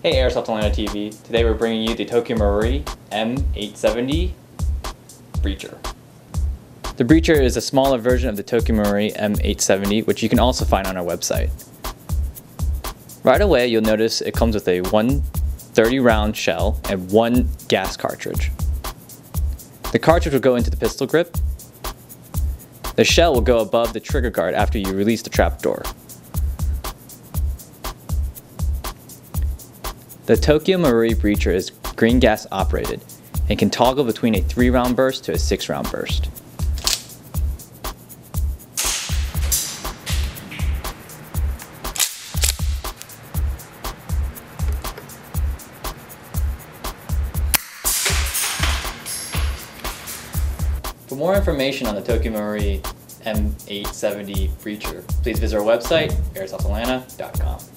Hey Airsoft Atlanta TV, today we're bringing you the Tokyo Marui M870 Breacher. The Breacher is a smaller version of the Tokyo Marui M870, which you can also find on our website. Right away you'll notice it comes with a 130 round shell and one gas cartridge. The cartridge will go into the pistol grip. The shell will go above the trigger guard after you release the trapdoor. The Tokyo Marui Breacher is green gas operated and can toggle between a 3-round burst to a 6-round burst. For more information on the Tokyo Marui M870 Breacher, please visit our website, airsoftatlanta.com.